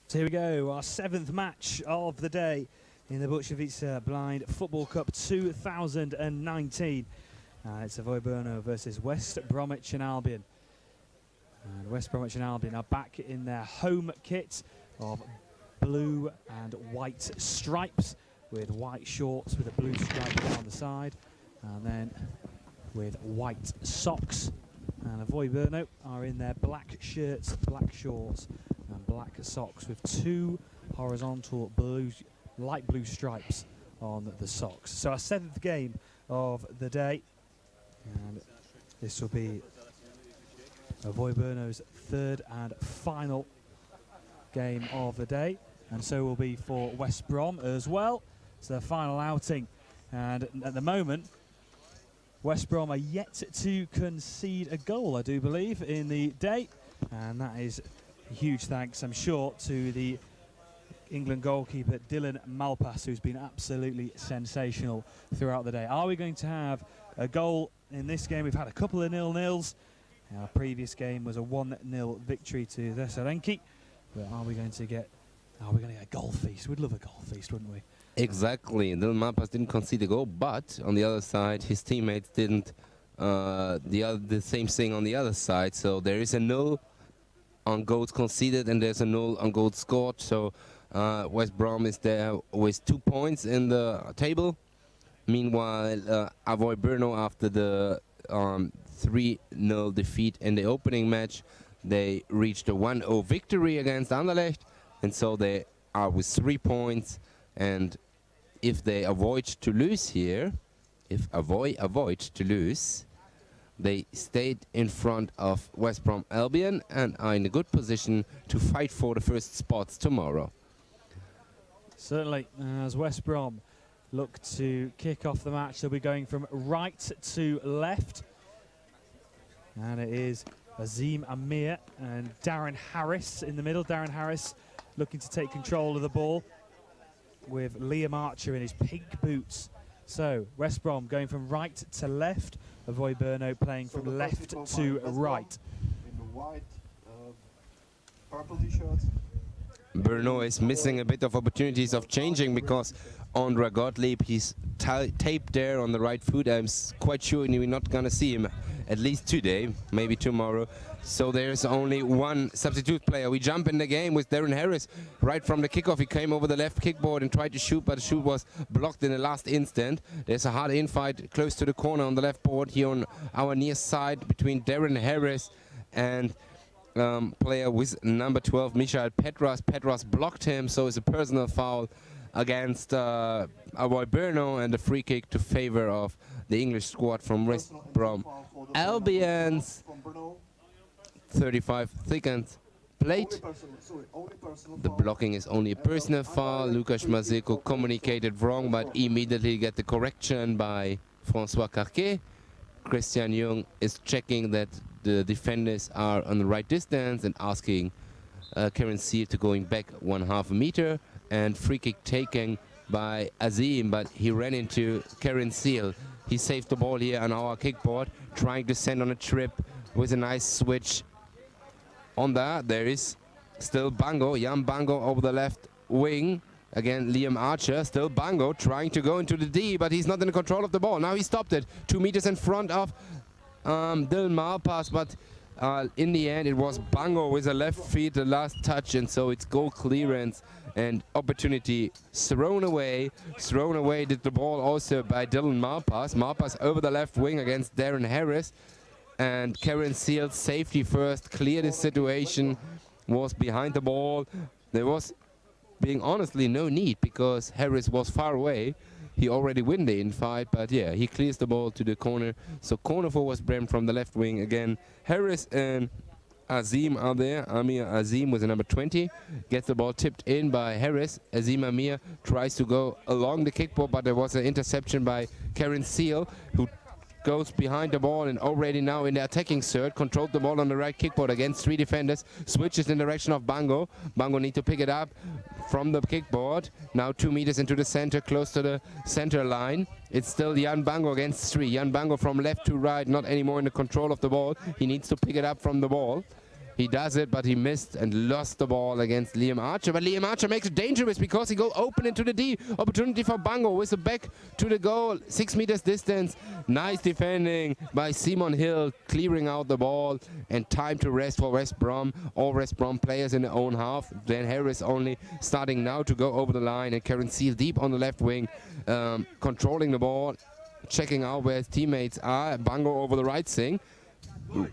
So here we go, our 7th match of the day in the Bukovice Blind Football Cup 2019. It's Avoy Brno versus West Bromwich and Albion. And West Bromwich and Albion are back in their home kit of blue and white stripes, with white shorts with a blue stripe down the side, and then with white socks. And Avoy Brno are in their black shirts, black shorts and black socks, with 2 horizontal blue, light blue stripes on the socks. So our 7th game of the day, and this will be Avoy Brno's 3rd and final game of the day, and so will be for West Brom as well. It's their final outing, and at the moment West Brom are yet to concede a goal, I do believe, in the day, and that is a huge thanks, I'm sure, to the England goalkeeper Dylan Malpass, who's been absolutely sensational throughout the day. Are we going to have a goal in this game? We've had a couple of 0-0s. Our previous game was a 1-0 victory to Thessaloniki. But are we going to get a goal feast? We'd love a goal feast, wouldn't we? Exactly. Dylan Malpass didn't concede a goal, but on the other side, his teammates didn't the same thing on the other side. So there is a 0 on goals conceded and there's a 0 on goals scored. So West Brom is there with 2 points in the table. Meanwhile, Avoy Brno, after the 3-0 defeat in the opening match, they reached a 1-0 victory against Anderlecht, and so they are with 3 points. And if they avoid to lose here, if Avoy avoid to lose, they stayed in front of West Brom Albion and are in a good position to fight for the first spots tomorrow. Certainly, as West Brom look to kick off the match, they'll be going from right to left. And it is Azim Amir and Darren Harris in the middle. Darren Harris looking to take control of the ball, with Liam Archer in his pink boots. So West Brom going from right to left, Avoy Brno playing from left to right. In the white, purple t-shirts. Brno is missing a bit of opportunities of changing, because Andra Gottlieb, he's taped there on the right foot. I'm quite sure we're not going to see him at least today, maybe tomorrow. So there's only one substitute player. We jump in the game with Darren Harris right from the kickoff. He came over the left kickboard and tried to shoot, but the shoot was blocked in the last instant. There's a hard infight close to the corner on the left board here on our near side between Darren Harris and player with number 12, Michael Petras. Petras blocked him, so it's a personal foul against Avoy Brno, and a free kick to favor of the English squad from West Brom Albion's 35 seconds plate. The blocking is only a personal foul. Lukas Mazeko communicated wrong, but immediately get the correction by François Carquet. Christian Jung is checking that the defenders are on the right distance and asking Karen Seal to going back 1/2 meter, and free kick taken by Azim, but he ran into Karen Seal. He saved the ball here on our kickboard, trying to send on a trip with a nice switch. On that, there is still Bango, Jan Bango over the left wing. Again, Liam Archer, still Bango, trying to go into the D, but he's not in control of the ball. Now he stopped it, 2 meters in front of Dylan Malpass, but in the end it was Bango with a left feet, the last touch, and so it's goal clearance and opportunity thrown away. Thrown away did the ball also by Dylan Malpass. Malpass over the left wing against Darren Harris, and Karen Seal, safety first, cleared the situation, was behind the ball. There was, being honestly, no need, because Harris was far away. He already won the infight, but yeah, he clears the ball to the corner. So corner for West Brom from the left wing again. Harris and Azim are there. Amir Azim with the number 20 gets the ball tipped in by Harris. Azim Amir tries to go along the kickball, but there was an interception by Karen Seal, who goes behind the ball and already now in the attacking third, controlled the ball on the right kickboard against 3 defenders, switches in the direction of Bango. Bango need to pick it up from the kickboard. Now 2 meters into the center, close to the center line. It's still Jan Bango against 3. Jan Bango from left to right, not anymore in the control of the ball. He needs to pick it up from the ball. He does it, but he missed and lost the ball against Liam Archer. But Liam Archer makes it dangerous because he goes open into the D. Opportunity for Bango with the back to the goal. 6 meters distance. Nice defending by Simon Hill, clearing out the ball. And time to rest for West Brom. All West Brom players in their own half. Dan Harris only starting now to go over the line. And Karen Seal deep on the left wing, controlling the ball, checking out where his teammates are. Bango over the right wing.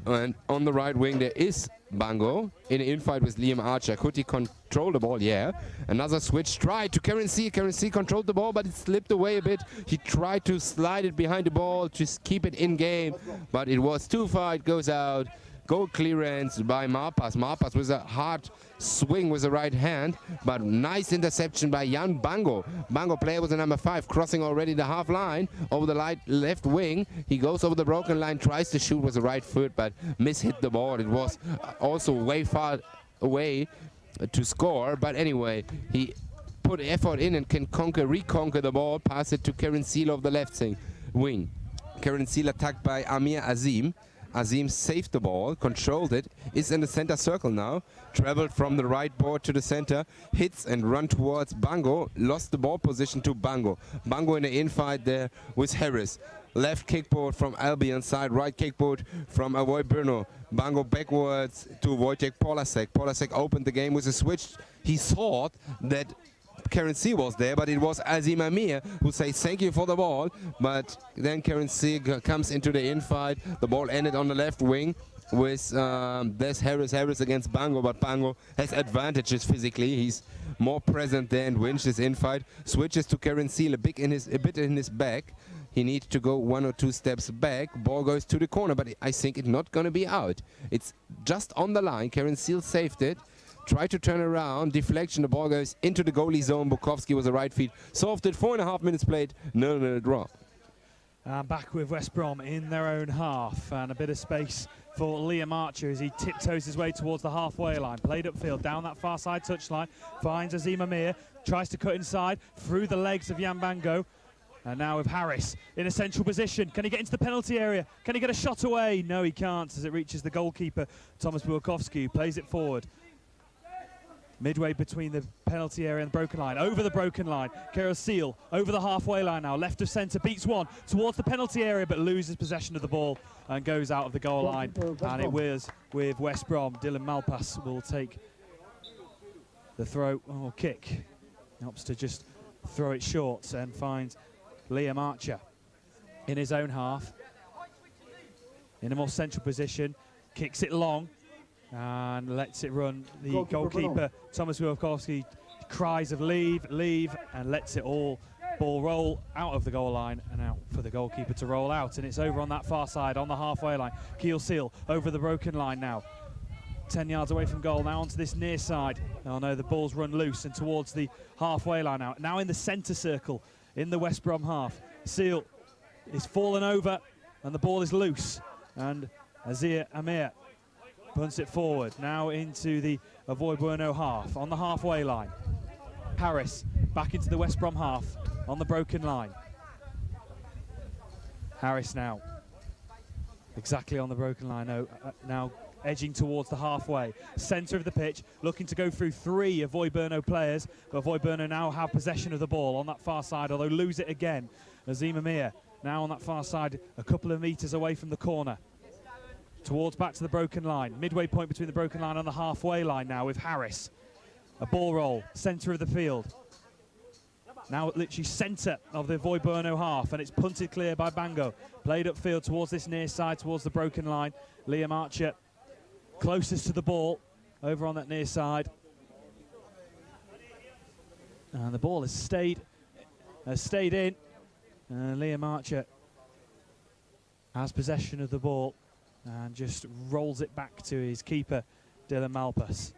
And on the right wing there is Bango in an infight with Liam Archer. Could he control the ball? Yeah. Another switch try to Karen C. Karen C controlled the ball, but it slipped away a bit. He tried to slide it behind the ball, just keep it in game, but it was too far. It goes out. Goal clearance by Marpas. Marpas with a hard swing with the right hand, but nice interception by Jan Bango. Bango player with the number 5, crossing already the half line over the left wing. He goes over the broken line, tries to shoot with the right foot, but mishit the ball. It was also way far away to score, but anyway, he put effort in and can reconquer the ball, pass it to Karen Seal of the left wing. Karen Seal attacked by Amir Azim. Azim saved the ball, controlled it, is in the center circle now, traveled from the right board to the center, hits and run towards Bango, lost the ball position to Bango. Bango in the infight there with Harris. Left kickboard from Albion side, right kickboard from Avoy Brno. Bango backwards to Wojtek Polasek. Polasek opened the game with a switch. He thought that Karen C was there, but it was Azim Amir who says thank you for the ball, but then Karen C comes into the infight. The ball ended on the left wing with there's Harris against Bango, but Bango has advantages physically. He's more present there and wins this infight. Switches to Karen C a bit in his back. He needs to go 1 or 2 steps back. Ball goes to the corner, but I think it's not going to be out. It's just on the line. Karen Seal saved it. Try to turn around, deflection, the ball goes into the goalie zone. Bukowski with the right feet, solved it, 4.5 minutes played, 0-0 draw. Back with West Brom in their own half, and a bit of space for Liam Archer as he tiptoes his way towards the halfway line. Played upfield, down that far side touchline, finds Azim Amir, tries to cut inside, through the legs of Jan Bango. And now with Harris in a central position. Can he get into the penalty area? Can he get a shot away? No, he can't, as it reaches the goalkeeper, Thomas Bukowski, who plays it forward. Midway between the penalty area and the broken line, over the broken line. Karen Seal over the halfway line now, left of centre, beats one towards the penalty area, but loses possession of the ball and goes out of the goal line. And it was with West Brom. Dylan Malpass will take the throw or kick. Helps to just throw it short and finds Liam Archer in his own half in a more central position, kicks it long and lets it run. The goalkeeper, Thomas Bukowski, cries of leave, and lets it all ball roll out of the goal line and out for the goalkeeper to roll out. And it's over on that far side, on the halfway line. Keel Seal over the broken line now. 10 yards away from goal, now onto this near side. Oh no, the ball's run loose and towards the halfway line now. Now in the centre circle, in the West Brom half. Seal is fallen over and the ball is loose. And Azir Amir punts it forward, now into the Avoy Brno half, on the halfway line. Harris back into the West Brom half, on the broken line. Harris now, exactly on the broken line, now edging towards the halfway. Centre of the pitch, looking to go through 3 Avoy Brno players, but Avoy Brno now have possession of the ball on that far side, although lose it again. Azim Amir now on that far side, a couple of metres away from the corner. Towards back to the broken line. Midway point between the broken line and the halfway line now with Harris. A ball roll, centre of the field. Now literally centre of the Avoy Brno half, and it's punted clear by Bango. Played upfield towards this near side, towards the broken line. Liam Archer closest to the ball, over on that near side. And the ball has stayed in. And Liam Archer has possession of the ball and just rolls it back to his keeper, Dylan Malpass.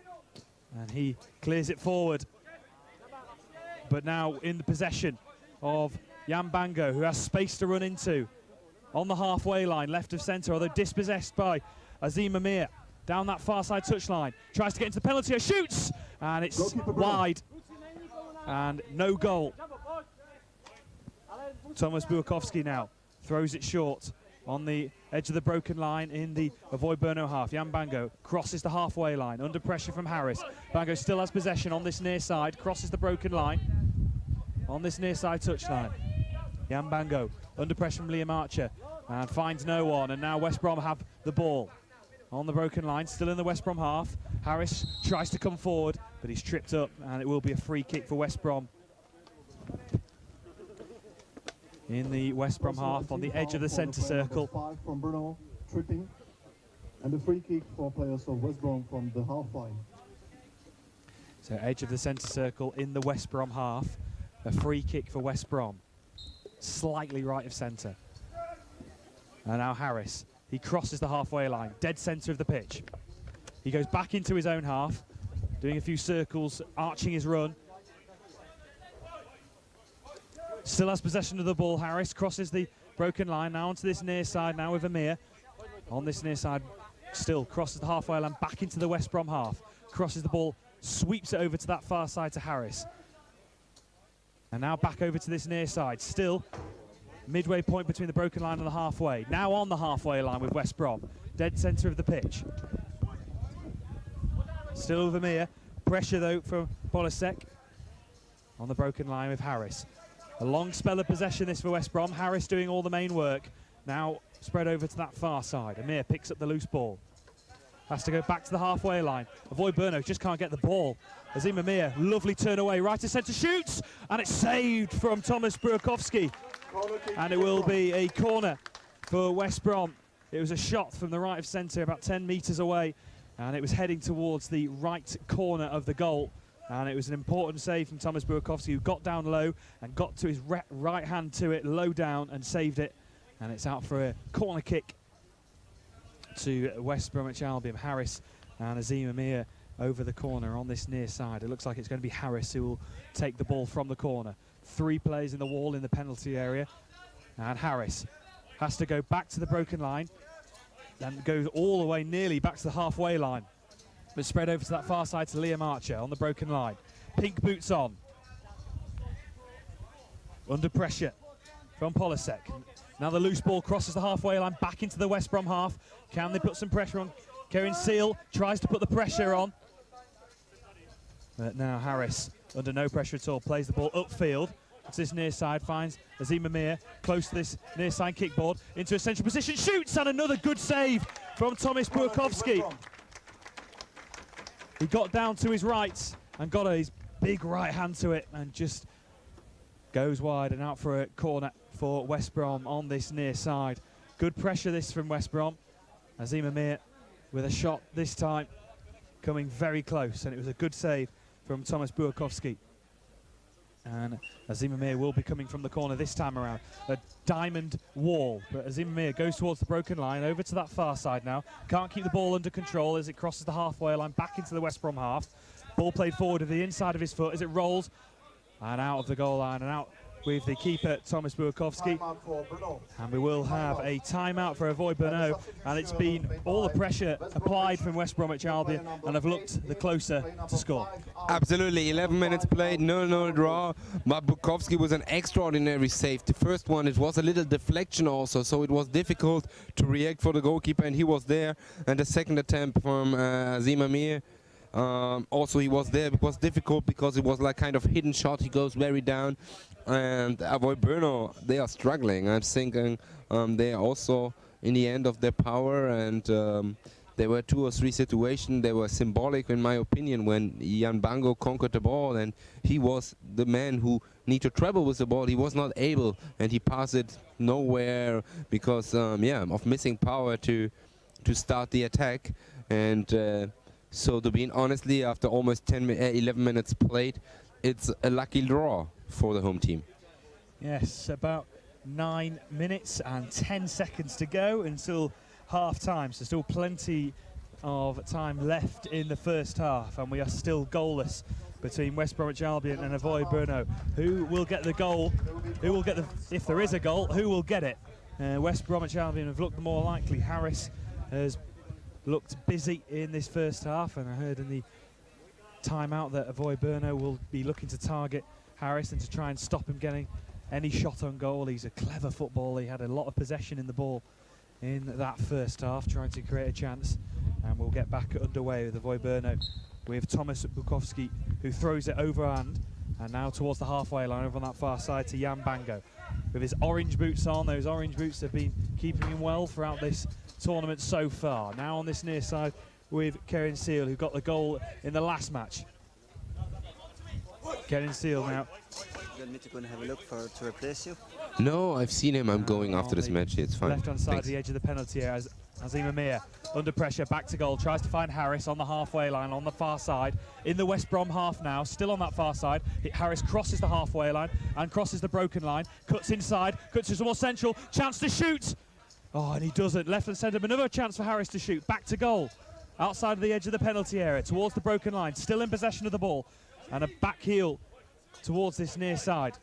And he clears it forward. But now in the possession of Jan Bango, who has space to run into. On the halfway line, left of centre, although dispossessed by Azim Amir. Down that far side touchline. Tries to get into the penalty area, shoots! And it's wide. And no goal. Thomas Bukowski now throws it short. on the edge of the broken line in the Avoy Burno half. Jan Bango crosses the halfway line, under pressure from Harris. Bango still has possession on this near side, crosses the broken line on this near side touchline. Jan Bango under pressure from Liam Archer and finds no one, and now West Brom have the ball on the broken line, still in the West Brom half. Harris tries to come forward, but he's tripped up, and it will be a free kick for West Brom. In the West Brom half, on the edge of the centre circle. 5 from Bruno, tripping, and a free kick for players of West Brom from the half line. So edge of the centre circle in the West Brom half. A free kick for West Brom. Slightly right of centre. And now Harris. He crosses the halfway line, dead centre of the pitch. He goes back into his own half, doing a few circles, arching his run. Still has possession of the ball. Harris crosses the broken line now onto this near side now with Amir. On this near side, still crosses the halfway line back into the West Brom half. Crosses the ball, sweeps it over to that far side to Harris. And now back over to this near side. Still midway point between the broken line and the halfway. Now on the halfway line with West Brom. Dead centre of the pitch. Still with Amir. Pressure though from Polisek. On the broken line with Harris. A long spell of possession this for West Brom. Harris doing all the main work. Now spread over to that far side. Amir picks up the loose ball. Has to go back to the halfway line. Avoy Burno just can't get the ball. Azim Amir, lovely turn away. Right to centre, shoots! And it's saved from Thomas Burakovsky. And it will be a corner for West Brom. It was a shot from the right of centre, about 10 metres away. And it was heading towards the right corner of the goal. And it was an important save from Thomas Burakovsky, who got down low and got to his right hand to it, low down, and saved it. And it's out for a corner kick to West Bromwich Albion. Harris and Azim Amir over the corner on this near side. It looks like it's going to be Harris who will take the ball from the corner. 3 players in the wall in the penalty area. And Harris has to go back to the broken line and goes all the way nearly back to the halfway line. But spread over to that far side to Liam Archer on the broken line. Pink boots on. Under pressure from Polisek. Now the loose ball crosses the halfway line back into the West Brom half. Can they put some pressure on? Kieran Seal tries to put the pressure on. But now Harris, under no pressure at all, plays the ball upfield. It's this near side, finds Azim Amir close to this near side kickboard into a central position, shoots, and another good save from Thomas Burakovsky. He got down to his right and got his big right hand to it and just goes wide and out for a corner for West Brom on this near side. Good pressure this from West Brom. Azim Amir with a shot this time coming very close, and it was a good save from Thomas Burakovsky. And Azim Amir will be coming from the corner this time around. A diamond wall, but Azim Amir goes towards the broken line, over to that far side now. Can't keep the ball under control as it crosses the halfway line back into the West Brom half. Ball played forward with the inside of his foot as it rolls and out of the goal line and out with the keeper Thomas Burakovsky. And we will have a timeout for Avoy Burno, and it's been all the pressure applied from West Bromwich Albion and have looked the closer to score. Absolutely, 11 minutes played, 0-0 draw, but Burakovsky was an extraordinary save. The first one, it was a little deflection also, so it was difficult to react for the goalkeeper, and he was there. And the second attempt from Azim Amir, also he was there. It was difficult because it was like kind of hidden shot. He goes very down. And Avoy Burno, they are struggling. I'm thinking they are also in the end of their power, and there were 2 or 3 situations. They were symbolic, in my opinion, when Jan Bango conquered the ball, and he was the man who need to travel with the ball. He was not able, and he passed it nowhere because, of missing power to start the attack. And so, to be honestly, after almost 11 minutes played, it's a lucky draw for the home team. Yes, about 9 minutes and 10 seconds to go until half time, so still plenty of time left in the first half, and we are still goalless between West Bromwich Albion and Avoy Burno. Who will get the goal? Who will get the, if there is a goal, who will get it? West Bromwich Albion have looked more likely. Harris has looked busy in this first half, and I heard in the timeout that Avoy Burno will be looking to target Harris and to try and stop him getting any shot on goal. He's a clever footballer. He had a lot of possession in the ball in that first half, trying to create a chance. And we'll get back underway with Avoy Brno with Thomas Bukowski, who throws it overhand. And now towards the halfway line over on that far side to Jan Bango. With his orange boots on, those orange boots have been keeping him well throughout this tournament so far. Now on this near side with Kerin Seal, who got the goal in the last match. Kerin Seal now. You don't need to go and have a look to replace you. No, I've seen him. I'm going after this match. It's fine. Left-hand side, Thanks. the edge of the penalty area. Azim Amir under pressure, back to goal, tries to find Harris on the halfway line on the far side. In the West Brom half now, still on that far side. Harris crosses the halfway line and crosses the broken line. Cuts inside, cuts to more central, chance to shoot. Oh, and he doesn't. Left and centre, another chance for Harris to shoot. Back to goal, outside of the edge of the penalty area, towards the broken line. Still in possession of the ball. And a back heel towards this near side.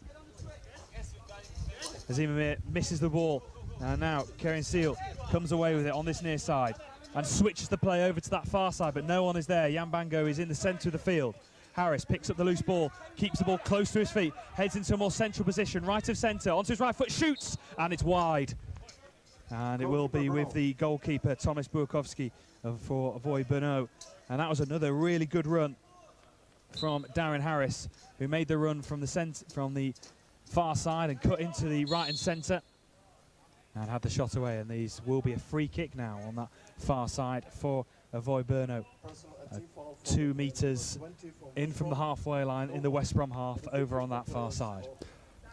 Azim Amir misses the ball. And now Kerin Seal comes away with it on this near side and switches the play over to that far side, but no one is there. Jan Bango is in the centre of the field. Harris picks up the loose ball, keeps the ball close to his feet, heads into a more central position, right of centre, onto his right foot, shoots, and it's wide. And it will be with the goalkeeper, Thomas Bukowski, for Avoy Brno. And that was another really good run from Darren Harris, who made the run from the far side and cut into the right and centre. And had the shot away, and these will be a free kick now on that far side for Avoy Brno. 2 metres in from the halfway line in the West Brom half over on that far side.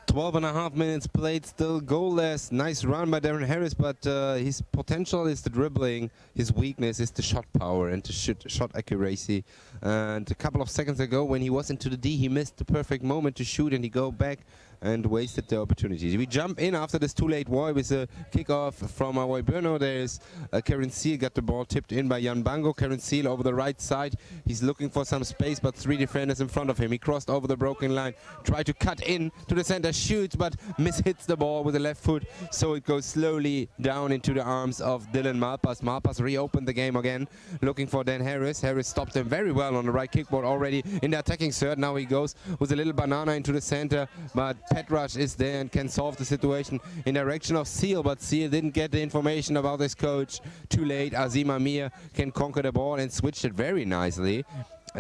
12.5 minutes played, still goalless. Nice run by Darren Harris, but his potential is the dribbling. His weakness is the shot power and the shot accuracy. And a couple of seconds ago, when he was into the D, he missed the perfect moment to shoot, and he go back and wasted the opportunities. We jump in after this too late void with a kickoff from Avoy Brno. There's Kerin Seal, got the ball tipped in by Jan Bango. Kerin Seal over the right side. He's looking for some space, but 3 defenders in front of him. He crossed over the broken line, tried to cut in to the center, shoots, but mishits the ball with the left foot, so it goes slowly down into the arms of Dylan Malpas. Malpas reopened the game again, looking for Dan Harris. Harris stopped him very well on the right kickboard already in the attacking third. Now he goes with a little banana into the center, but Petrash is there and can solve the situation in direction of Seal, but Seal didn't get the information about his coach. Too late. Azim Amir can conquer the ball and switched it very nicely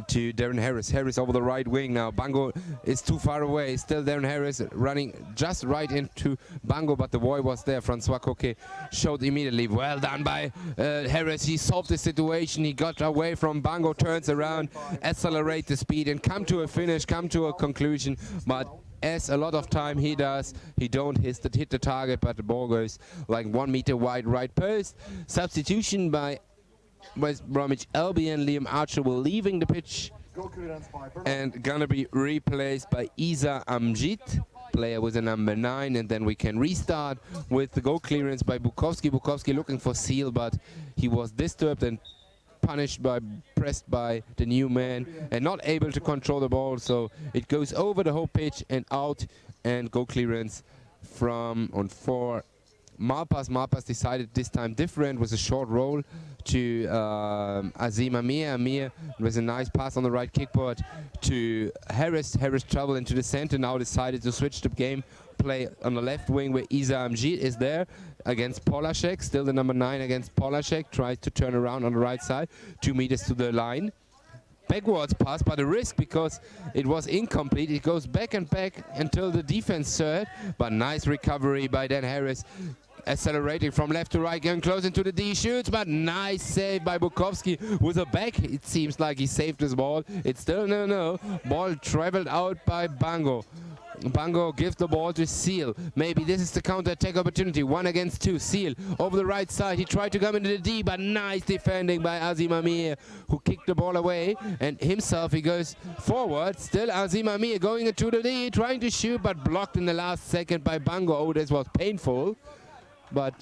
to Darren Harris. Harris over the right wing now. Bango is too far away. Still Darren Harris running just right into Bango, but the boy was there. Francois Coquet showed immediately. Well done by Harris. He solved the situation. He got away from Bango, turns around, accelerate the speed and come to a finish, come to a conclusion. But as a lot of time he does, he don't hit the target, but the ball goes like 1 meter wide right post. Substitution by West Bromwich Albion. Liam Archer will leaving the pitch and gonna be replaced by Isa Amjit, player with a number 9, and then we can restart with the goal clearance by Bukowski. Bukowski looking for Seal, but he was disturbed and pressed by the new man and not able to control the ball, so it goes over the whole pitch and out, and goal clearance for Malpas. Malpas decided this time different with a short roll to Azim Amir. Amir with a nice pass on the right kickboard to Harris. Harris traveled into the center, now decided to switch the game play on the left wing where Isa Amjit is there against Polashek. Still the number 9 against Polashek. Tries to turn around on the right side, 2 meters to the line. Backwards pass, but a risk because it was incomplete. It goes back and back until the defense third, but nice recovery by Dan Harris. Accelerating from left to right, going close into the D, shoots, but nice save by Bukowski with a back. It seems like he saved his ball. It's still no. Ball traveled out by Bango. Bango gives the ball to Seal. Maybe this is the counter-attack opportunity. 1 against 2. Seal over the right side. He tried to come into the D, but nice defending by Azim Amir, who kicked the ball away. And himself, he goes forward. Still Azim Amir going into the D, trying to shoot, but blocked in the last second by Bango. Oh, this was painful. But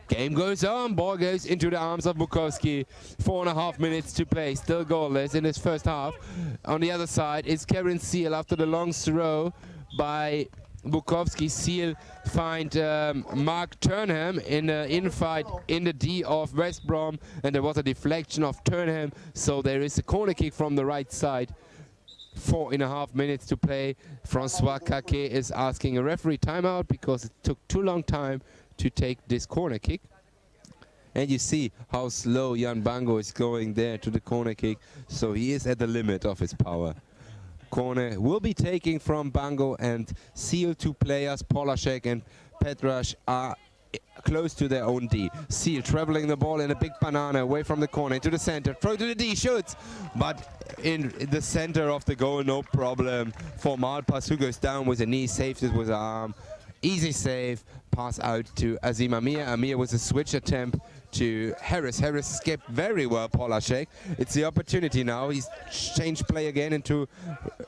game goes on. Ball goes into the arms of Bukowski. 4.5 minutes to play. Still goalless in his first half. On the other side, it's Kerin Seal after the long throw by Bukowski. Seal find Mark Turnham in an infight in the D of West Brom, and there was a deflection of Turnham, so there is a corner kick from the right side. 4.5 minutes to play. Francois Caquet is asking a referee timeout because it took too long time to take this corner kick. And you see how slow Jan Bango is going there to the corner kick. So he is at the limit of his power. Corner will be taking from Bango, and Seal, two players, Polaszek and Petraš, are close to their own D. Seal traveling the ball in a big banana away from the corner into the center. Throw to the D, shoots, but in the center of the goal, no problem for Malpas, who goes down with a knee, saves it with an arm. Easy save, pass out to Azim Amir. Amir with a switch attempt to Harris. Harris skipped very well Polaszek. It's the opportunity now. He's changed play again into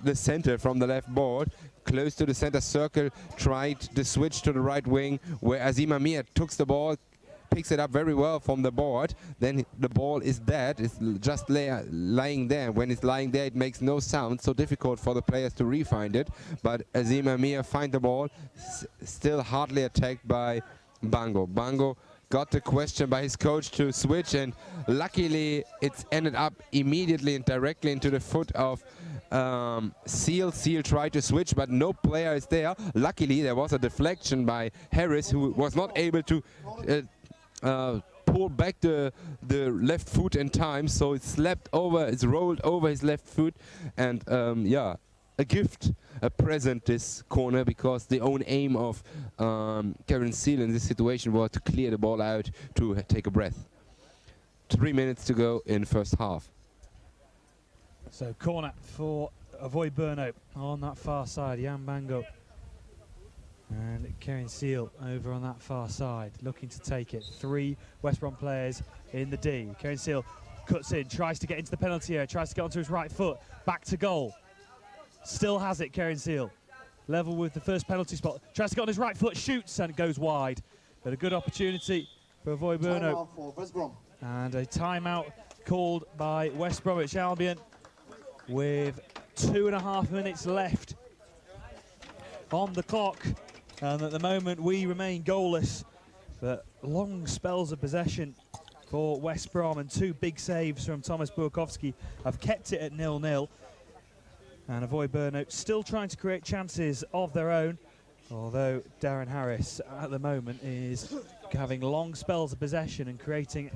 the center from the left board. Close to the center circle, tried the switch to the right wing, where Azim Amir took the ball, picks it up very well from the board. Then the ball is dead, it's just lying there. When it's lying there, it makes no sound, so difficult for the players to re-find it. But Azim Amir find the ball, still hardly attacked by Bango. Bango got the question by his coach to switch, and luckily it's ended up immediately and directly into the foot of Seal. Seal tried to switch, but no player is there. Luckily there was a deflection by Harris, who was not able to pull back the left foot in time, so it slept over, it's rolled over his left foot. And yeah, a gift, a present, this corner, because the own aim of Kevin Seal in this situation was to clear the ball out to take a breath. 3 minutes to go in first half. So corner for Avoy Brno on that far side. Jan Bango and Kevin Seal over on that far side, looking to take it. 3 West Brom players in the D. Kevin Seal cuts in, tries to get into the penalty area, tries to get onto his right foot, back to goal. Still has it, Kevin Seal. Level with the first penalty spot. Tries to get on his right foot, shoots, and it goes wide. But a good opportunity for Avoy Brno. And a timeout called by West Bromwich Albion with 2.5 minutes left on the clock. And at the moment we remain goalless, but long spells of possession for West Brom, and 2 big saves from Thomas Burakovsky have kept it at 0-0. And Avoy Brno still trying to create chances of their own, although Darren Harris at the moment is having long spells of possession and creating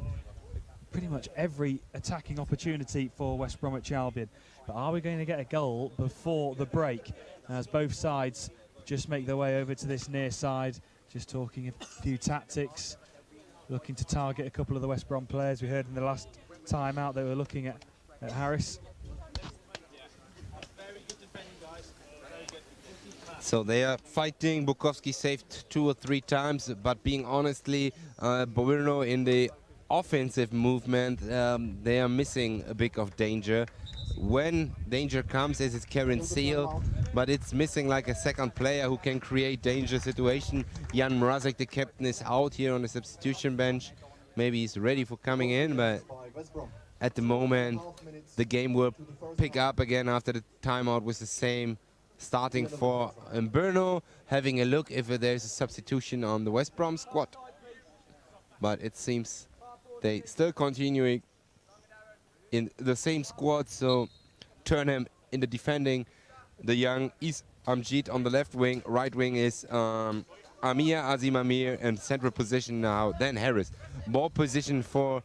pretty much every attacking opportunity for West Bromwich Albion. But are we going to get a goal before the break, as both sides just make their way over to this near side, just talking a few tactics, looking to target a couple of the West Brom players. We heard in the last time out they were looking at Harris. So they are fighting. Bukowski saved 2 or 3 times, but being honestly, Brno in the offensive movement, they are missing a bit of danger. When danger comes, it's Kevin Seal, but it's missing like a second player who can create danger situation. Jan Mrazek, the captain, is out here on the substitution bench. Maybe he's ready for coming in, but at the moment the game will pick up again after the timeout with the same starting for Brno. Having a look if there's a substitution on the West Brom squad, but it seems they still continuing in the same squad. So Turnham in the defending, the young is Amjid on the left wing, right wing is Amir, Azim Amir, and central position now then Harris. Ball position for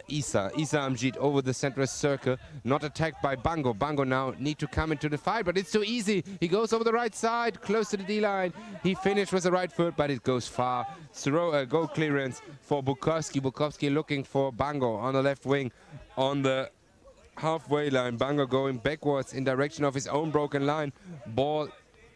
Isa Amjid over the central circle, not attacked by Bango. Bango now need to come into the fight, but it's too easy. He goes over the right side, close to the D-line. He finished with the right foot, but it goes far. Goal clearance for Bukowski. Bukowski looking for Bango on the left wing on the halfway line. Bango going backwards in direction of his own broken line. Ball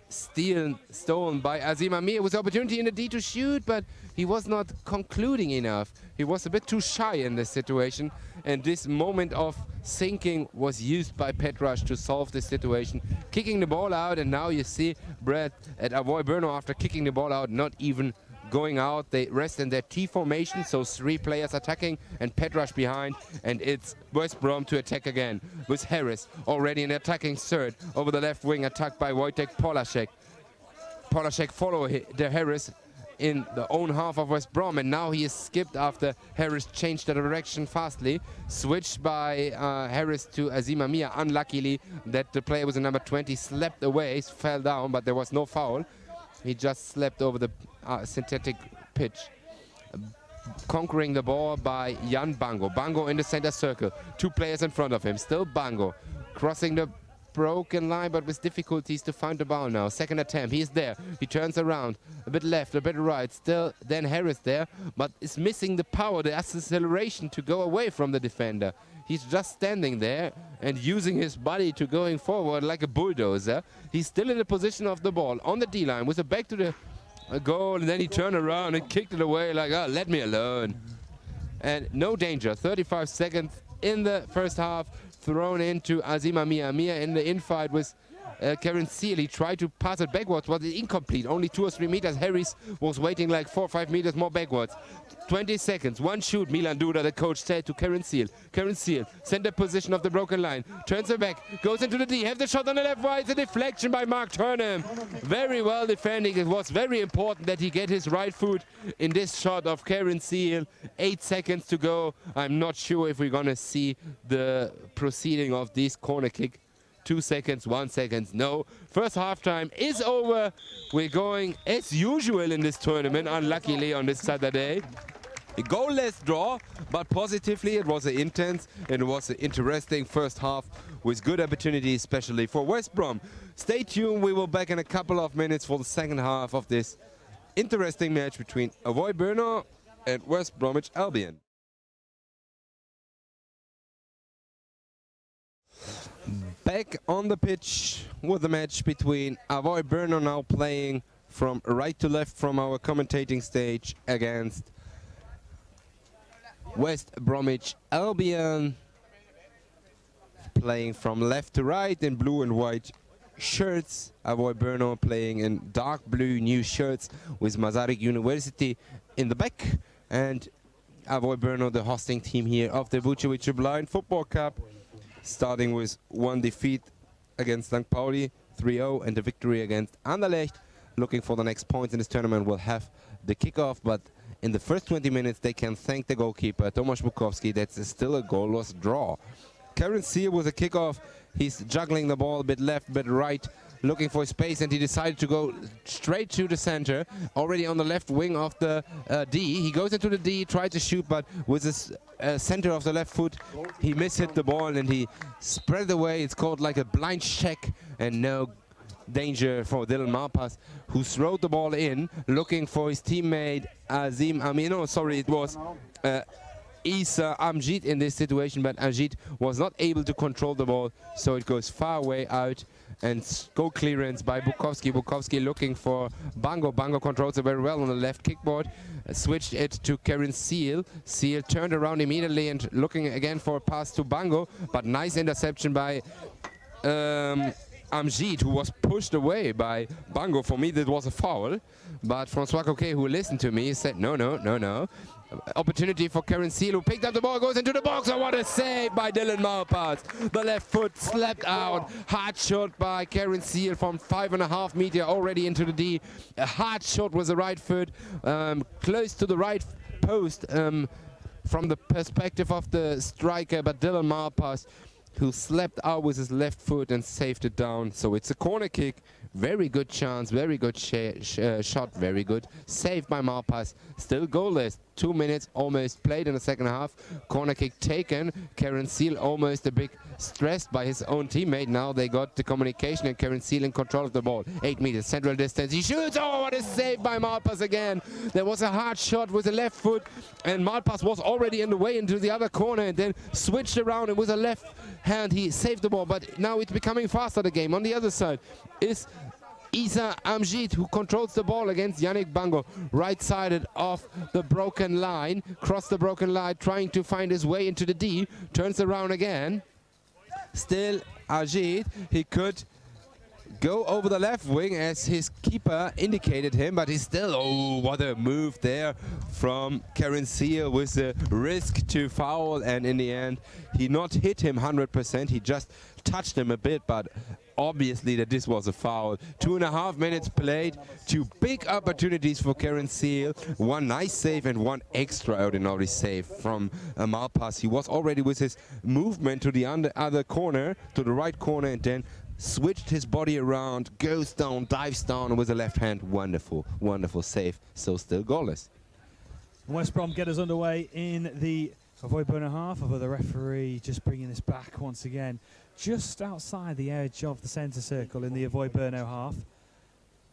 stolen by Azim Amir with the opportunity in the D to shoot, but he was not concluding enough. He was a bit too shy in this situation, and this moment of sinking was used by Petraš to solve the situation, kicking the ball out. And now you see Brad at Avoy Brno, after kicking the ball out, not even going out. They rest in their T formation, so 3 players attacking and Petraš behind, and it's West Brom to attack again with Harris already in attacking third over the left wing, attacked by Wojtek Polaszek. Polaszek follow the Harris in the own half of West Brom, and now he is skipped after Harris changed the direction fastly. Switched by Harris to Azim Amir. Unluckily that the player with the number 20 slept away, fell down, but there was no foul. He just slept over the synthetic pitch. conquering the ball by Jan Bango. Bango in the center circle. 2 players in front of him. Still Bango. Crossing the broken line, but with difficulties to find the ball now. Second attempt. He's there. He turns around. A bit left, a bit right. Still Dan Harris there, but is missing the power, the acceleration to go away from the defender. He's just standing there and using his body to going forward like a bulldozer. He's still in the position of the ball on the D-line with a back to the goal, and then he turned around and kicked it away like, oh, let me alone. And no danger. 35 seconds in the first half, thrown into Azima Mia in the infight with Karen Seal. He tried to pass it backwards, but it's incomplete. Only 2 or 3 meters. Harris was waiting like 4 or 5 meters more backwards. 20 seconds. One shoot, Milan Duda, the coach, said to Karen Seal. Karen Seal, center position of the broken line. Turns it back, goes into the D. Have the shot on the left right. It's a deflection by Mark Turnham. Very well defending. It was very important that he get his right foot in this shot of Karen Seal. 8 seconds to go. I'm not sure if we're going to see the proceeding of this corner kick. 2 seconds, 1 second, no. First halftime is over. We're going as usual in this tournament, unluckily on this Saturday. A goalless draw, but positively it was an intense and it was an interesting first half with good opportunities, especially for West Brom. Stay tuned, we will be back in a couple of minutes for the second half of this interesting match between Avoy Brno and West Bromwich Albion. Back on the pitch with the match between Avoy Brno, now playing from right to left from our commentating stage, against West Bromwich Albion, playing from left to right in blue and white shirts. Avoy Brno playing in dark blue new shirts with Masaryk University in the back, and Avoy Brno, the hosting team here of the Vucevic Blind Football Cup, starting with 1 defeat against St. Pauli, 3-0, and the victory against Anderlecht. Looking for the next points in this tournament, will have the kickoff, but in the first 20 minutes they can thank the goalkeeper, Tomasz Bukowski. That's still a goalless draw. Karen Seal with a kickoff. He's juggling the ball a bit left, a bit right, looking for space, and he decided to go straight to the center, already on the left wing of the D. He goes into the D, tried to shoot, but with his center of the left foot, he mishit the ball and he spread it away. It's called like a blind check, and no danger for Dylan Malpas, who throwed the ball in, looking for his teammate Azim Amino. Sorry, it was Isa Amjid in this situation, but Amjid was not able to control the ball, so it goes far away out, and goal clearance by Bukowski. Bukowski looking for Bango. Bango controls it very well on the left kickboard. Switched it to Karen Seal. Seal turned around immediately and looking again for a pass to Bango, but nice interception by Amjid, who was pushed away by Bango. For me, that was a foul, but Francois Coquet, who listened to me, said no, no, no, no. Opportunity for Karen Seal, who picked up the ball, goes into the box, and what a save by Dylan Malpas. The left foot slapped out. Hard shot by Karen Seal from 5.5 meters already into the D. A hard shot with the right foot, close to the right post from the perspective of the striker, but Dylan Malpas, who slapped out with his left foot and saved it down. So it's a corner kick. Very good chance, very good shot, very good. Saved by Malpas, still goalless. 2 minutes almost played in the second half. Corner kick taken. Karen Seal almost a bit stressed by his own teammate. Now they got the communication, and Karen Seal in control of the ball. 8 meters, central distance. He shoots. Oh, what a save by Malpas again. There was a hard shot with the left foot, and Malpas was already in the way into the other corner, and then switched around, and with a left hand he saved the ball. But now it's becoming faster, the game. On the other side is Isa Amjid, who controls the ball against Yannick Bango, right-sided off the broken line, cross the broken line, trying to find his way into the D, turns around again. Still Amjid, he could go over the left wing as his keeper indicated him, but he's still, oh, what a move there from Karen Seal with the risk to foul, and in the end he not hit him 100%, he just touched him a bit, but obviously that this was a foul. 2.5 minutes played, 2 big opportunities for Karen Seal, 1 nice save and 1 extraordinary save from Malpas. He was already with his movement to the other corner, to the right corner, and then switched his body around, goes down, dives down with the left hand. Wonderful, wonderful save. So still goalless. And West Brom get us underway in the Avoy Burno half, although the referee just bringing this back once again, just outside the edge of the centre circle in the Avoy Burno half.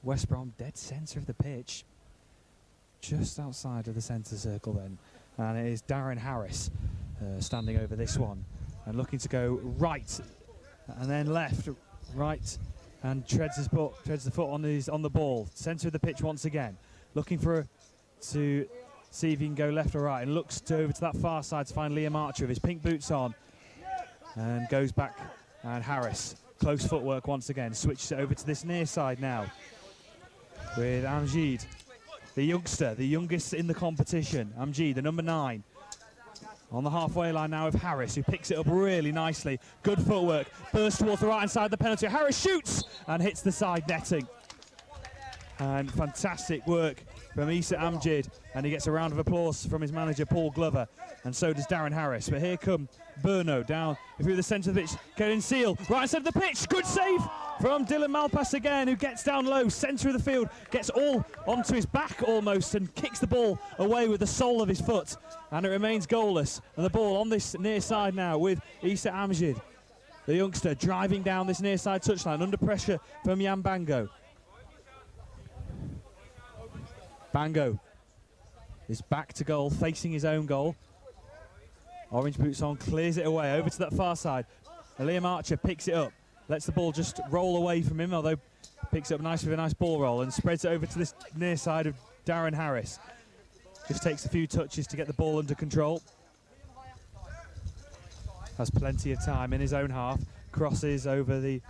West Brom dead centre of the pitch, just outside of the centre circle then. And it is Darren Harris standing over this one and looking to go right and then left, right, and treads the foot on the ball. Centre of the pitch once again, looking to see if he can go left or right, and looks over to that far side to find Liam Archer with his pink boots on, and goes back. And Harris, close footwork once again, switches it over to this near side now with Amjid, the youngster, the youngest in the competition. Amjid, the number 9, on the halfway line now with Harris, who picks it up really nicely. Good footwork, bursts towards the right hand side of the penalty. Harris shoots and hits the side netting. And fantastic work from Issa Amjid, and he gets a round of applause from his manager Paul Glover, and so does Darren Harris. But here come Burno down through the centre of the pitch. Kevin Seal, right side of the pitch, good save from Dylan Malpass again, who gets down low, centre of the field, gets all onto his back almost, and kicks the ball away with the sole of his foot, and it remains goalless. And the ball on this near side now with Issa Amjid, the youngster, driving down this near side touchline under pressure from Jan Bango. Bango is back to goal, facing his own goal. Orange boots on, clears it away over to that far side. Liam Archer picks it up, lets the ball just roll away from him, although picks it up nice with a nice ball roll and spreads it over to this near side of Darren Harris. Just takes a few touches to get the ball under control. Has plenty of time in his own half, crosses over the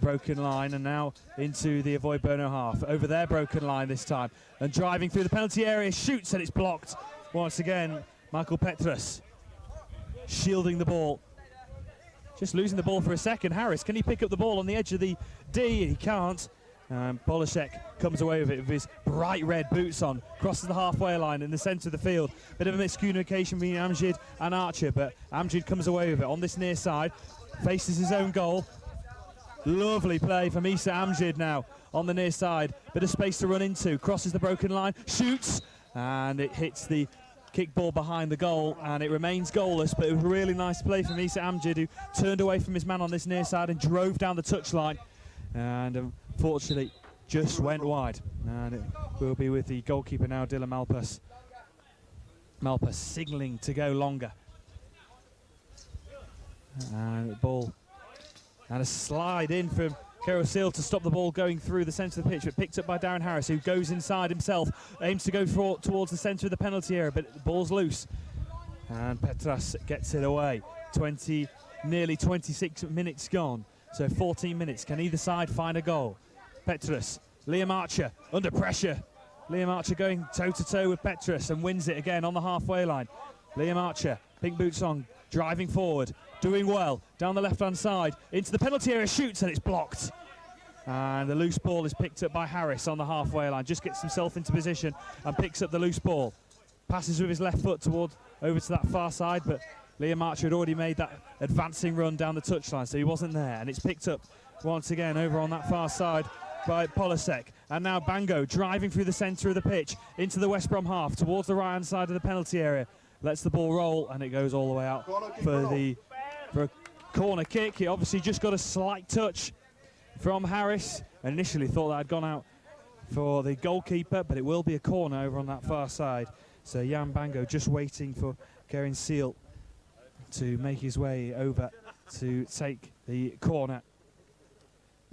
broken line, and now into the Avoy Burno half, over their broken line this time, and driving through the penalty area, shoots and it's blocked once again. Michael Petrus shielding the ball, just losing the ball for a second. Harris, can he pick up the ball on the edge of the D? He can't. Polishek comes away with it with his bright red boots on, crosses the halfway line in the centre of the field. Bit of a miscommunication between Amjid and Archer, but Amjid comes away with it on this near side, faces his own goal. Lovely play from Issa Amjid now on the near side. Bit of space to run into. Crosses the broken line, shoots, and it hits the kick ball behind the goal, and it remains goalless. But it was a really nice play from Issa Amjid, who turned away from his man on this near side and drove down the touchline. And unfortunately, just went wide. And it will be with the goalkeeper now, Dylan Malpass. Malpass signalling to go longer. And the ball. And a slide in from Kerry Seal to stop the ball going through the centre of the pitch, but picked up by Darren Harris, who goes inside himself, aims to go towards the centre of the penalty area, but the ball's loose. And Petras gets it away. Nearly 26 minutes gone, so 14 minutes. Can either side find a goal? Petras, Liam Archer under pressure. Liam Archer going toe-to-toe with Petras and wins it again on the halfway line. Liam Archer, pink boots on, driving forward, doing well, down the left-hand side, into the penalty area, shoots, and it's blocked. And the loose ball is picked up by Harris on the halfway line, just gets himself into position and picks up the loose ball. Passes with his left foot over to that far side, but Liam Archer had already made that advancing run down the touchline, so he wasn't there. And it's picked up once again over on that far side by Polishek. And now Bango driving through the centre of the pitch into the West Brom half, towards the right-hand side of the penalty area. Lets the ball roll, and it goes all the way out for a corner kick. He obviously just got a slight touch from Harris. Initially thought that had gone out for the goalkeeper, but it will be a corner over on that far side. So Jan Bango just waiting for Karen Seal to make his way over to take the corner.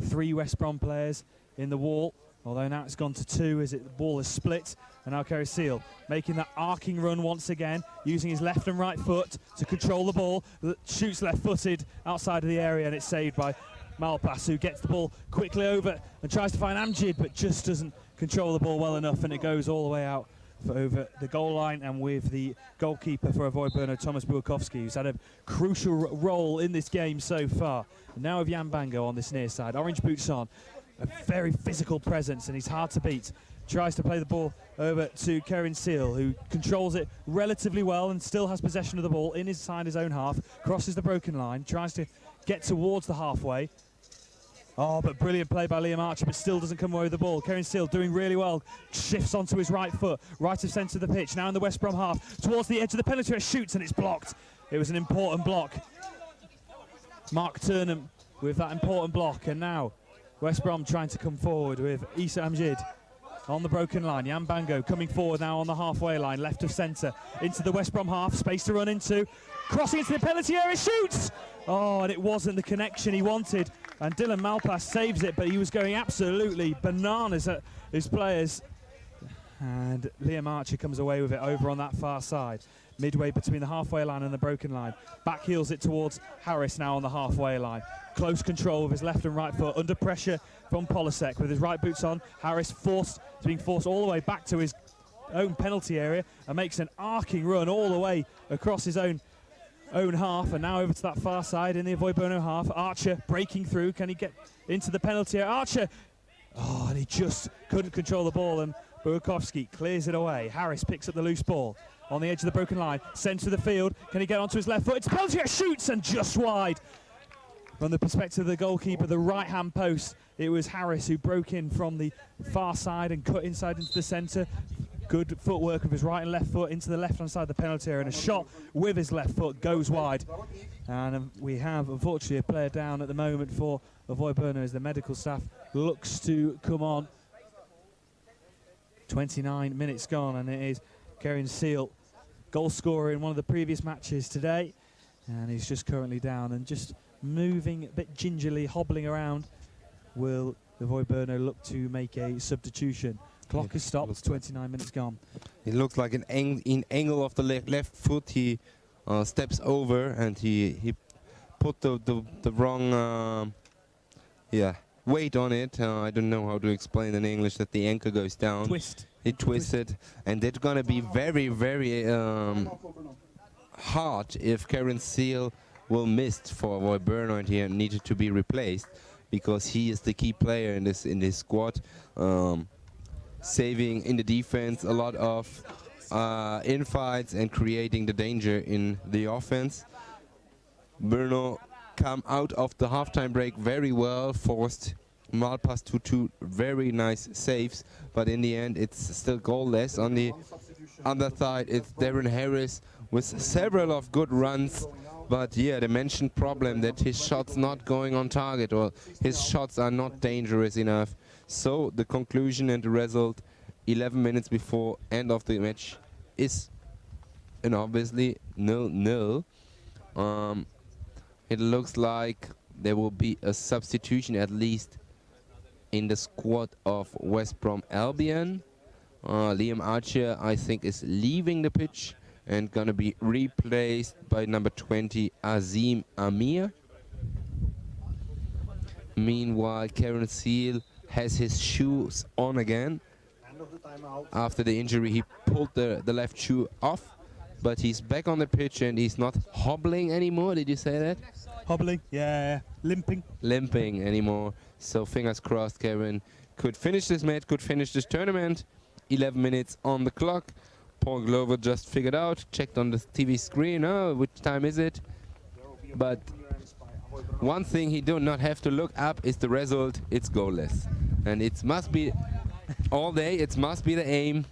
3 West Brom players in the wall, although now it's gone to 2 as the ball is split. And now Kerry Seal making that arcing run once again, using his left and right foot to control the ball. Shoots left-footed outside of the area, and it's saved by Malpass, who gets the ball quickly over and tries to find Amjid, but just doesn't control the ball well enough, and it goes all the way out over the goal line, and with the goalkeeper for Avoy Burno, Thomas Bułkowski, who's had a crucial role in this game so far. And now with Jan Bango on this near side, orange boots on, a very physical presence, and he's hard to beat. Tries to play the ball over to Karen Seal, who controls it relatively well and still has possession of the ball inside his own half, crosses the broken line, tries to get towards the halfway. Oh, but brilliant play by Liam Archer, but still doesn't come away with the ball. Kieran Steele doing really well. Shifts onto his right foot, right of centre of the pitch. Now in the West Brom half, towards the edge of the penalty area, shoots and it's blocked. It was an important block. Mark Turnham with that important block, and now West Brom trying to come forward with Issa Amjid on the broken line. Jan Bango coming forward now on the halfway line, left of centre, into the West Brom half, space to run into, crossing into the penalty area, shoots! Oh, and it wasn't the connection he wanted, and Dylan Malpass saves it, but he was going absolutely bananas at his players. And Liam Archer comes away with it over on that far side, midway between the halfway line and the broken line. Back heels it towards Harris now on the halfway line. Close control with his left and right foot, under pressure from Polasek with his right boots on. Harris being forced all the way back to his own penalty area and makes an arcing run all the way across his own half, and now over to that far side in the Avoy Bono half. Archer breaking through. Can he get into the penalty area? Archer! Oh, and he just couldn't control the ball, and Burakovsky clears it away. Harris picks up the loose ball on the edge of the broken line, sends to the field. Can he get onto his left foot? It's penalty area, shoots, and just wide. From the perspective of the goalkeeper, the right-hand post, it was Harris who broke in from the far side and cut inside into the centre. Good footwork of his right and left foot into the left-hand side of the penalty area, and a shot with his left foot goes wide. And we have, unfortunately, a player down at the moment for Avoy Bono as the medical staff looks to come on. 29 minutes gone, and it is Kieran Steele, goal scorer in one of the previous matches today, and he's just currently down and just moving a bit gingerly, hobbling around. Will Avoy Bono look to make a substitution? Clock is stopped, 29 minutes gone. It looks like an angle of the left foot. He steps over and he put the wrong weight on it. I don't know how to explain in English that the ankle goes down. Twist. It twisted, and it's gonna be very, very hard if Kieran Steele will miss for Avoy Bono, and he needed to be replaced because he is the key player in this squad. Saving in the defense a lot of infights and creating the danger in the offense. Bono come out of the halftime break very well, forced Malpass to two very nice saves, but in the end it's still goalless. On the other side it's Darren Harris with several of good runs, but yeah, the mentioned problem that his shots not going on target, or his shots are not dangerous enough. So the conclusion and the result 11 minutes before end of the match is obviously 0-0. It looks like there will be a substitution at least in the squad of West Brom Albion. Liam Archer, I think, is leaving the pitch and gonna be replaced by number 20 Azim Amir. Meanwhile, Kieran Steele has his shoes on again. After the injury, he pulled the left shoe off, but he's back on the pitch and he's not hobbling anymore. Did you say that? Hobbling, yeah, limping. Limping anymore. So fingers crossed, Kieran could finish this match, could finish this tournament. 11 minutes on the clock. Paul Glover just figured out, checked on the TV screen. Oh, which time is it? But one thing he do not have to look up is the result. It's goalless, and it must be all day. It must be the aim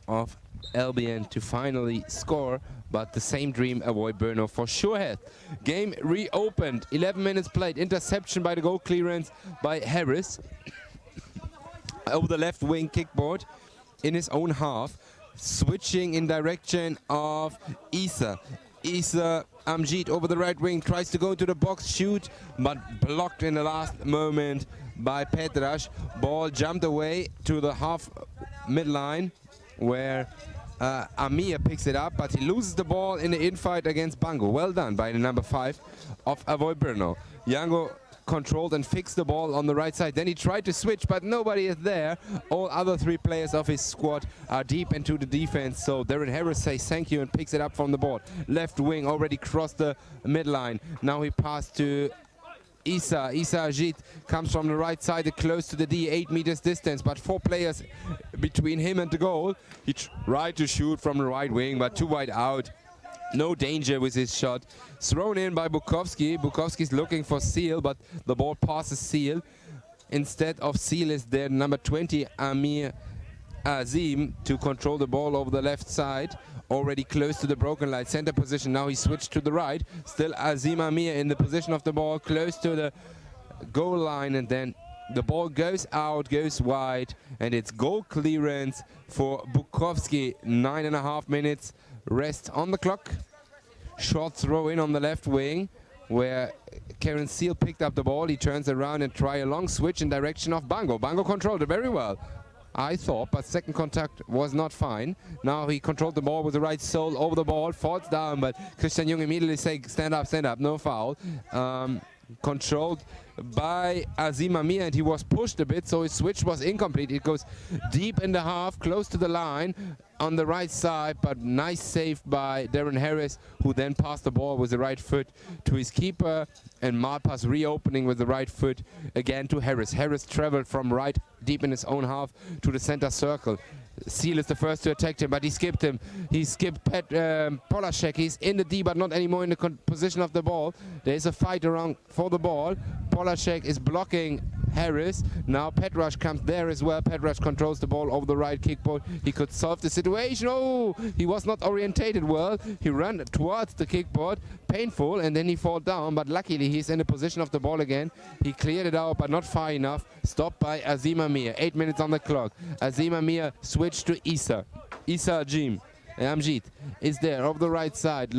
of Albion to finally score. But the same dream Avoy Bono for sure has. Game reopened. 11 minutes played. Interception by the goal clearance by Harris over the left wing kickboard in his own half, switching in direction of Issa Amjid over the right wing, tries to go into the box, shoot, but blocked in the last moment by Petraš. Ball jumped away to the half midline where Amir picks it up, but he loses the ball in the infight against Bango. Well done by the number 5 of Avoy Bono. Yango controlled and fixed the ball on the right side. Then he tried to switch, but nobody is there. All other 3 players of his squad are deep into the defense. So Darren Harris says thank you and picks it up from the board. Left wing already crossed the midline. Now he passed to Issa Ajit, comes from the right side, close to the D, 8 meters distance, but 4 players between him and the goal. He tried to shoot from the right wing, but too wide out. no danger with his shot. Thrown in by Bukowski. Bukowski's looking for Seal, but the ball passes Seal. Instead of Seal is there number 20, Amir Azim, to control the ball over the left side. Already close to the broken line, center position. Now he switched to the right. Still Azim Amir in the position of the ball, close to the goal line, and then the ball goes out, goes wide, and it's goal clearance for Bukowski. 9.5 minutes rest on the clock. Short throw in on the left wing, where Karen Seal picked up the ball. He turns around and try a long switch in direction of Bango. Bango controlled it very well, I thought, but second contact was not fine. Now he controlled the ball with the right sole over the ball, falls down, but Christian Jung immediately says, stand up, no foul. Controlled by Azim Amir, and he was pushed a bit, so his switch was incomplete. It goes deep in the half, close to the line on the right side, but nice save by Darren Harris, who then passed the ball with the right foot to his keeper, and Malpas reopening with the right foot again to Harris. Harris traveled from right deep in his own half to the center circle. Seal is the first to attack him, but he skipped him. He skipped Polashek. He's in the D, but not anymore in the position of the ball. There's a fight around for the ball. Polashek is blocking Harris. Now Petrash comes there as well. Petrash controls the ball over the right kickboard. He could solve the situation. Oh, he was not orientated well. He ran towards the kickboard. Painful, and then he fall down, but luckily he's in the position of the ball again. He cleared it out, but not far enough. Stopped by Azim Amir. 8 minutes on the clock. Azim Amir switched to Isa. Isa Amjid is there over the right side.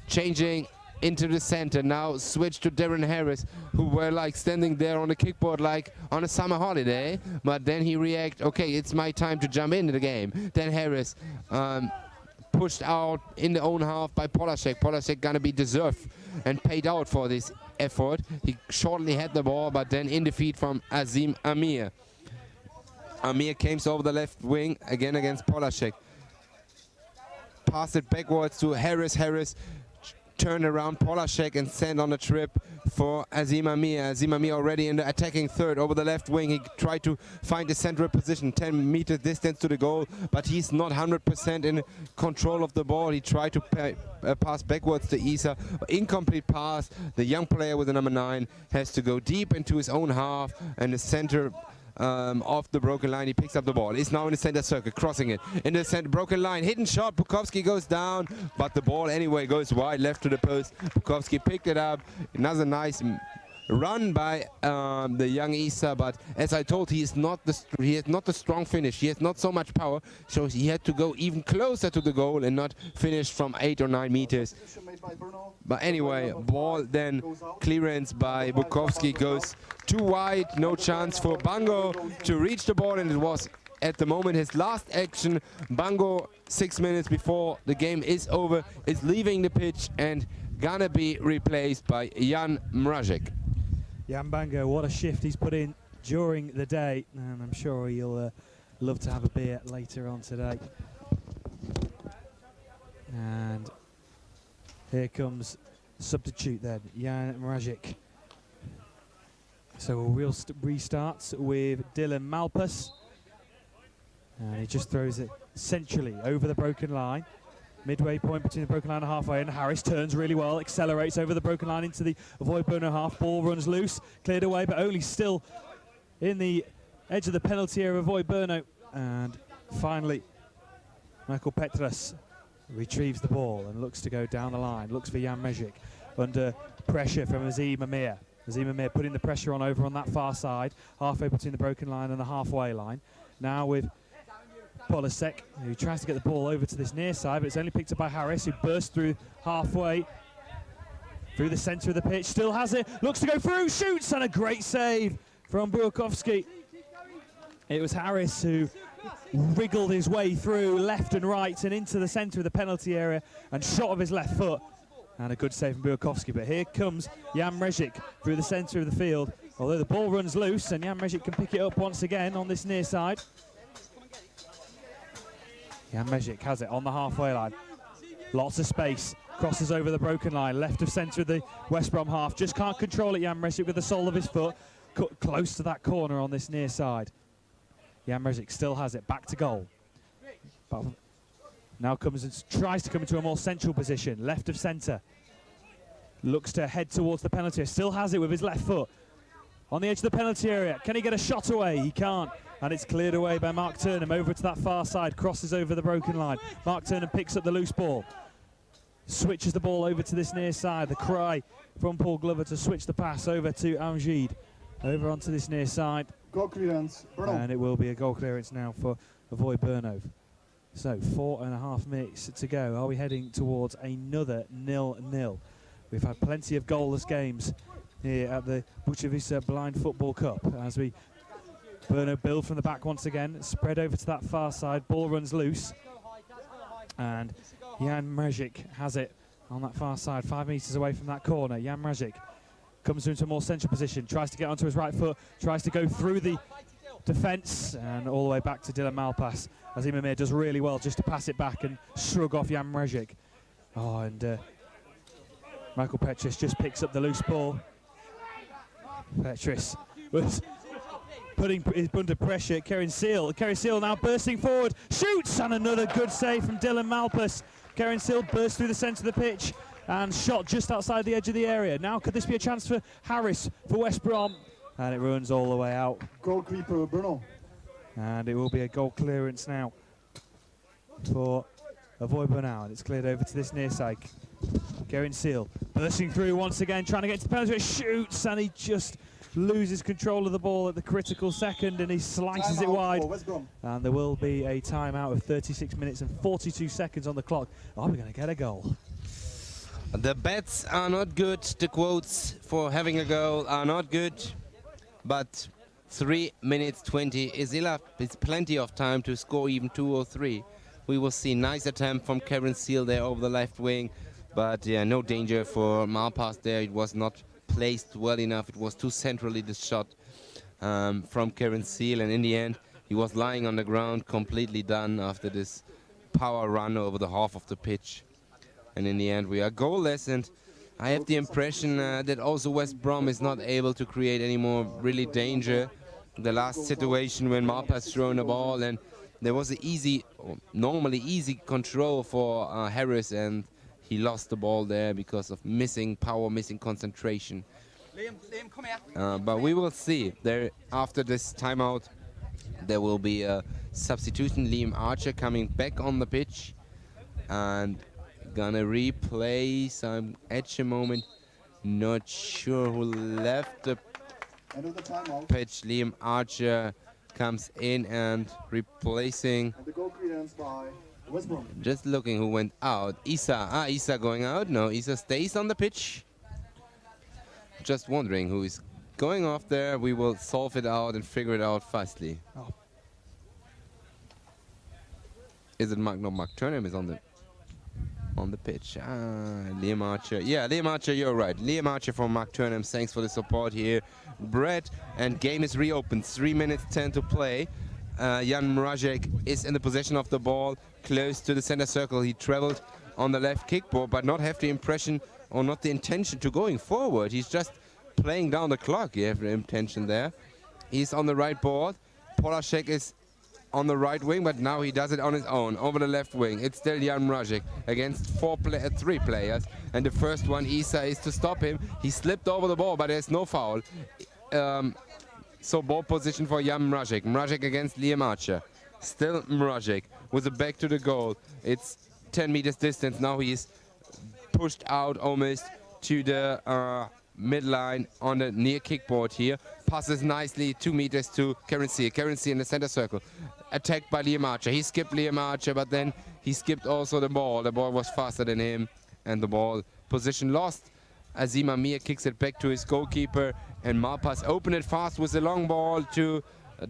Changing into the center. Now switch to Darren Harris, who were like standing there on the kickboard like on a summer holiday. But then he react, okay, it's my time to jump into the game. Then Harris pushed out in the own half by Polashek. Polashek gonna be deserved and paid out for this effort. He shortly had the ball, but then in defeat from Azim Amir. Amir came over the left wing again against Polashek. Passed it backwards to Harris. Harris turned around Polashek and sent on a trip for Azim Amir. Azim Amir already in the attacking third over the left wing. He tried to find a central position, 10 meters distance to the goal, but he's not 100% in control of the ball. He tried to pass backwards to Isa. Incomplete pass. The young player with the number 9 has to go deep into his own half, and the center off the broken line. He picks up the ball. He's now in the center circle, crossing it in the center broken line. Hidden shot. Bukowski goes down, but the ball anyway goes wide left to the post. Bukowski picked it up. Another nice run by the young Isa, but as I told, he has not the strong finish. He has not so much power, so he had to go even closer to the goal and not finish from 8 or 9 meters. But anyway, ball then clearance by Bukowski goes too wide. No chance for Bango to reach the ball, and it was at the moment his last action. Bango, 6 minutes before the game is over, is leaving the pitch and gonna be replaced by Jan Mrazek. Jan Bango, what a shift he's put in during the day, and I'm sure he'll love to have a beer later on today. And here comes substitute then, Jan Mrazek. So we'll restart with Dylan Malpas. And he just throws it centrally over the broken line. Midway point between the broken line and halfway, and Harris turns really well, accelerates over the broken line into the Avoy Bono half. Ball runs loose, cleared away, but only still in the edge of the penalty area of Avoy Bono. And finally, Michael Petras retrieves the ball and looks to go down the line, looks for Jan Mrazek under pressure from Azim Amir. Azim Amir putting the pressure on over on that far side, halfway between the broken line and the halfway line. Now with Polashek, who tries to get the ball over to this near side, but it's only picked up by Harris, who bursts through halfway, through the centre of the pitch, still has it, looks to go through, shoots, and a great save from Burakovsky. It was Harris who wriggled his way through left and right and into the centre of the penalty area and shot of his left foot, and a good save from Burakovsky. But here comes Jan Mrazek through the centre of the field, although the ball runs loose, and Jan Mrazek can pick it up once again on this near side. Jan Mrazek has it on the halfway line. Lots of space. Crosses over the broken line. Left of centre of the West Brom half. Just can't control it, Jan Mrazek, with the sole of his foot. Close to that corner on this near side. Jan Mrazek still has it. Back to goal. Now comes and tries to come into a more central position, left of centre. Looks to head towards the penalty area, still has it with his left foot. On the edge of the penalty area, can he get a shot away? He can't, and it's cleared away by Mark Turnham over to that far side, crosses over the broken line. Mark Turnham picks up the loose ball, switches the ball over to this near side. The cry from Paul Glover to switch the pass over to Amjid, over onto this near side. Goal clearance, Brom. And it will be a goal clearance now for Avoy Burnov. So 4.5 minutes to go. Are we heading towards another 0-0? We've had plenty of goalless games here at the Bukovice Blind Football Cup as we Burnov build from the back once again, spread over to that far side, ball runs loose, and Jan Mrajic has it on that far side, 5 metres away from that corner. Jan Mrajic comes into a more central position, tries to get onto his right foot, tries to go through the defence and all the way back to Dylan Malpass, as Imamir does really well just to pass it back and shrug off Jan Mrajic. Oh, and Michael Petris just picks up the loose ball. Petris was putting his under pressure. Kerry Seal now bursting forward, shoots, and another good save from Dylan Malpass. Kerry Seal bursts through the centre of the pitch and shot just outside the edge of the area. Now could this be a chance for Harris for West Brom? And it runs all the way out. Goalkeeper Bruno. And it will be a goal clearance now for Avoy Burnov, and it's cleared over to this near side. Gerin Seal bursting through once again, trying to get to the penalty, shoots, and he just loses control of the ball at the critical second, and he slices it wide. And there will be a timeout of 36 minutes and 42 seconds on the clock. Are we going to get a goal? The bets are not good. The quotes for having a goal are not good. But 3 minutes 20 is enough. It's plenty of time to score even 2 or 3. We will see nice attempt from Kerry Seal there over the left wing. But yeah, no danger for Malpass there. It was not placed well enough. It was too centrally, the shot from Kerry Seal. And in the end, he was lying on the ground, completely done after this power run over the half of the pitch. And in the end, we are goalless. And I have the impression that also West Brom is not able to create any more really danger. The last situation when Malpass thrown the ball, and there was an easy, normally easy control for Harris, and he lost the ball there because of missing power, missing concentration. But we will see. There, after this timeout, there will be a substitution. Liam Archer coming back on the pitch and gonna replace. I'm at the moment not sure who left the pitch. Liam Archer comes in and replacing. And the goal clearance by West Brom. Just looking who went out. Issa. Issa going out. No, Issa stays on the pitch. Just wondering who is going off there. We will solve it out and figure it out fastly. Oh. Is it Mark? No, Mark Turnham is on the pitch. Liam Archer. Yeah, Liam Archer, you're right. Liam Archer from Mark Turnham. Thanks for the support here. Brett, and game is reopened. 3 minutes 10 to play. Jan Mrajic is in the possession of the ball, close to the center circle. He traveled on the left kickball, but not have the impression or not the intention to going forward. He's just playing down the clock. You have the intention there. He's on the right board. Polashek is on the right wing, but now he does it on his own, over the left wing. It's still Jan Mrajic against 3 players, and the first one, Issa, is to stop him. He slipped over the ball, but there's no foul. So ball position for Jan Mrajic. Mrajic against Liam Archer. Still Mrajic with the back to the goal. It's 10 meters distance. Now he's pushed out almost to the midline on the near kickboard here. Passes nicely 2 meters to Kerry Seal. Kerry Seal in the center circle. Attacked by Liam Archer. He skipped Liam Archer, but then he skipped also the ball. The ball was faster than him, and the ball position lost. Azim Amir kicks it back to his goalkeeper, and Malpass opened it fast with the long ball to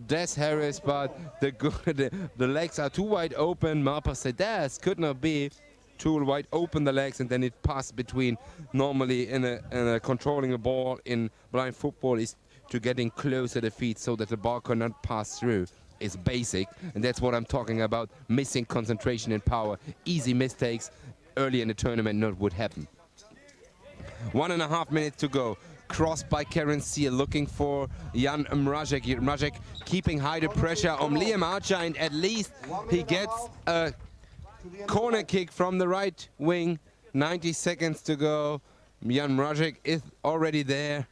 Des Harris, but the legs are too wide open. Malpass said, Des, could not be. Too wide open the legs, and then it passed between. Normally in a controlling a ball in blind football is to getting close to the feet so that the ball cannot pass through. It's basic, and that's what I'm talking about. Missing concentration and power. Easy mistakes early in the tournament not would happen. 1.5 minutes to go. Crossed by Kerry Seal, looking for Jan Mrajic. Mrajic keeping high the pressure on Liam Archer, and at least he gets a corner kick from the right wing. 90 seconds to go. Jan Mrajic is already there.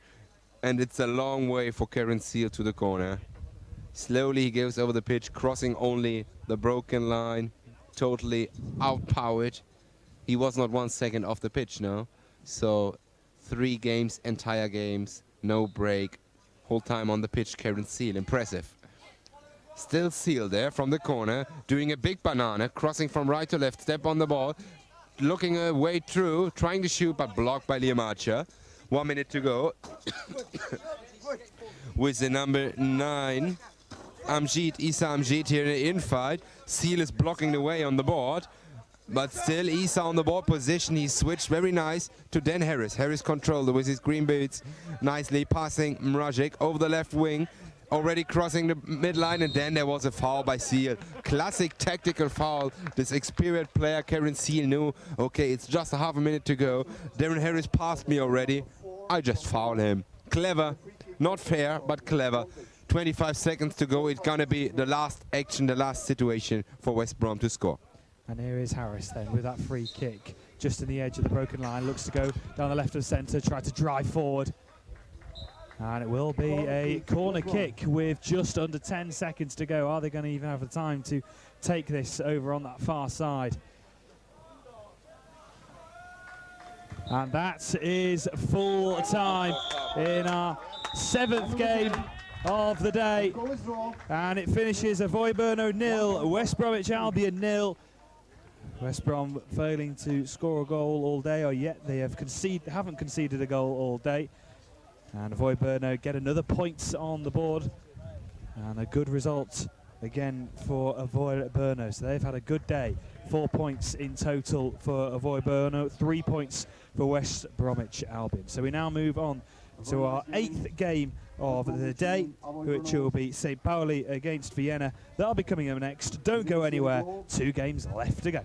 And it's a long way for Karen Seal to the corner. Slowly he goes over the pitch, crossing only the broken line. Totally outpowered. He was not 1 second off the pitch now. So 3 games, entire games, no break. Whole time on the pitch, Karen Seal, impressive. Still Seal there from the corner, doing a big banana, crossing from right to left, step on the ball, looking a way through, trying to shoot, but blocked by Liam Archer. 1 minute to go. With the number 9, Isa Amjid here in the infight. Seal is blocking the way on the board. But still, Isa on the board position. He switched very nice to Dan Harris. Harris controlled with his green boots. Nicely passing Mrajic over the left wing. Already crossing the midline, and then there was a foul by Seal. Classic tactical foul. This experienced player, Karen Seal, knew, okay, it's just a half a minute to go. Darren Harris passed me already. I just foul him. Clever. Not fair, but clever. 25 seconds to go. It's gonna be the last action, the last situation for West Brom to score. And here is Harris then with that free kick. Just in the edge of the broken line. Looks to go down the left of centre, try to drive forward. And it will be a corner kick with just under 10 seconds to go. Are they going to even have the time to take this over on that far side? And that is full time in our 7th game of the day. And it finishes Avoy Brno 0, West Bromwich Albion 0. West Brom failing to score a goal all day, or yet they haven't conceded a goal all day. And Avoy Brno get another point on the board. And a good result again for Avoy Brno. So they've had a good day. 4 points in total for Avoy Brno, 3 points for West Bromwich Albion. So we now move on to our 8th game of the day, which will be St. Pauli against Vienna. That'll be coming up next. Don't go anywhere. 2 games left to go.